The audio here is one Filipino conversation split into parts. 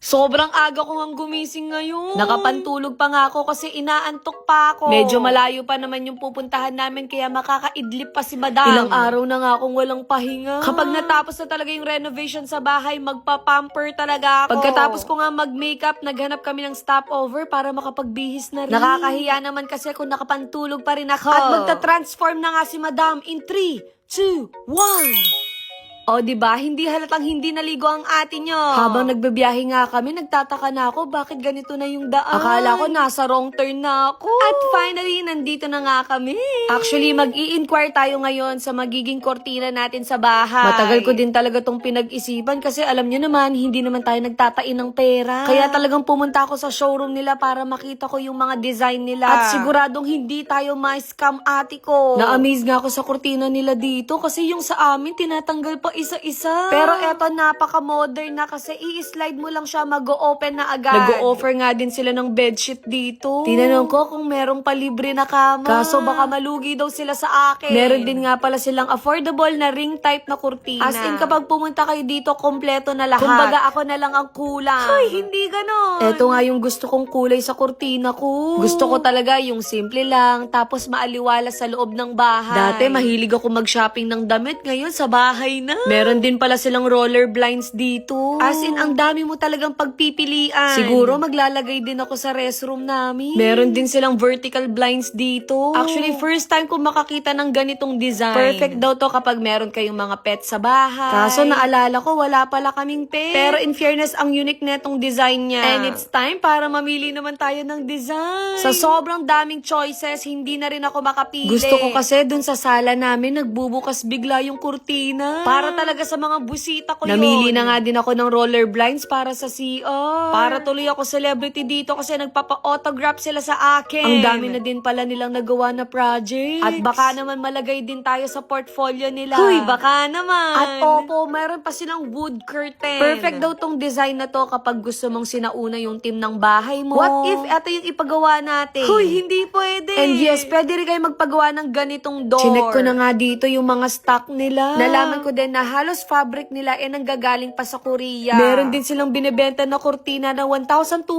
Sobrang aga ko ngang gumising ngayon. Nakapantulog pa nga ako kasi inaantok pa ako. Medyo malayo pa naman yung pupuntahan namin kaya makakaidlip pa si Madam. Ilang araw na nga akong walang pahinga. Kapag natapos na talaga yung renovation sa bahay, magpa-pamper talaga ako. Pagkatapos ko nga mag-makeup, naghanap kami ng stopover para makapagbihis na rin. Nakakahiya naman kasi kung nakapantulog pa rin ako. At magta-transform na nga si Madam in 3, 2, 1. O, diba? Hindi halatang hindi naligo ang ate nyo. Habang nagbabiyahe nga kami, nagtataka na ako, bakit ganito na yung daan? Akala ko nasa wrong turn na ako. At finally, nandito na nga kami. Actually, mag-i-inquire tayo ngayon sa magiging kortina natin sa bahay. Matagal ko din talaga tong pinag-isipan kasi alam nyo naman, hindi naman tayo nagtatain ng pera. Kaya talagang pumunta ako sa showroom nila para makita ko yung mga design nila. At siguradong hindi tayo ma-scam ate ko. Na-amaze nga ako sa kortina nila dito kasi yung sa amin, tinatanggal pa isa-isa. Pero eto, napaka-modern na kasi i-slide mo lang siya, mag-o-open na agad. Nag-o-offer nga din sila ng bedsheet dito. Tinanong ko kung merong palibre na kama. Kaso baka malugi daw sila sa akin. Meron din nga pala silang affordable na ring type na kurtina. As in, kapag pumunta kayo dito, kompleto na lahat. Kumbaga ako na lang ang kulang. Hoy, hindi ganon. Eto nga yung gusto kong kulay sa kurtina ko. Gusto ko talaga yung simple lang, tapos maaliwala sa loob ng bahay. Dati mahilig ako mag-shopping ng damit, ngayon sa bahay na. Meron din pala silang roller blinds dito. As in, ang dami mo talagang pagpipilian. Siguro maglalagay din ako sa restroom namin. Meron din silang vertical blinds dito. Actually, first time ko makakita ng ganitong design. Perfect daw to kapag meron kayong mga pets sa bahay. Kaso naalala ko, wala pala kaming pet. Pero in fairness, ang unique netong design niya. And it's time para mamili naman tayo ng design. Sa sobrang daming choices, hindi na rin ako makapili. Gusto ko kasi dun sa sala namin, nagbubukas bigla yung kurtina. Para talaga sa mga busita ko yun. Namili na nga din ako ng roller blinds para sa CR. Para tuloy ako celebrity dito kasi nagpapa-autograph sila sa akin. Ang dami na din pala nilang nagawa na project. At baka naman malagay din tayo sa portfolio nila. Huy, baka naman. At opo, meron pa silang wood curtain. Perfect daw tong design na to kapag gusto mong sinauna yung team ng bahay mo. What if ito yung ipagawa natin? Huy, hindi pwede. And yes, pwede rin kayo magpagawa ng ganitong door. Chinek ko na nga dito yung mga stock nila. Nalaman ko din na halos fabric nila nanggagaling pa sa Korea. Meron din silang binibenta na kurtina na 1,299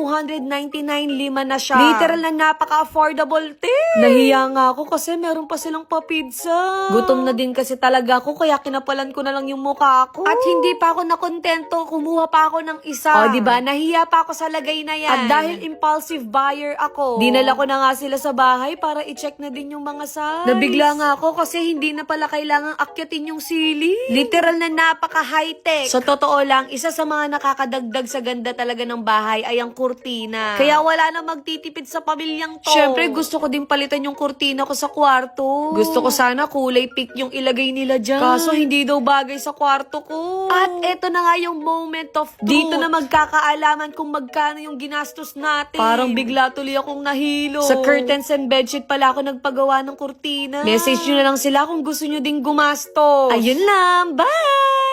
lima na siya. Literal na napaka-affordable din. Nahiya nga ako kasi meron pa silang pa-pizza. Gutom na din kasi talaga ako kaya kinapalan ko na lang yung mukha ko. At hindi pa ako nakontento, kumuha pa ako ng isa. O diba, nahiya pa ako sa lagay na yan. At dahil impulsive buyer ako, dinala ko na nga sila sa bahay para i-check na din yung mga size. Nabigla nga ako kasi hindi na pala kailangang akyatin yung sili. Literal na napaka-high-tech. Sa totoo lang, isa sa mga nakakadagdag sa ganda talaga ng bahay ay ang kurtina. Kaya wala na magtitipid sa pamilyang to. Syempre, gusto ko din palitan yung kurtina ko sa kwarto. Gusto ko sana kulay pink yung ilagay nila dyan. Kaso hindi daw bagay sa kwarto ko. At eto na nga yung moment of truth. Dito na magkakaalaman kung magkano yung ginastos natin. Parang bigla tuloy akong nahilo. Sa curtains and bedsheet pala ako nagpagawa ng kurtina. Message nyo na lang sila kung gusto nyo ding gumasto. Ayun lang, bye!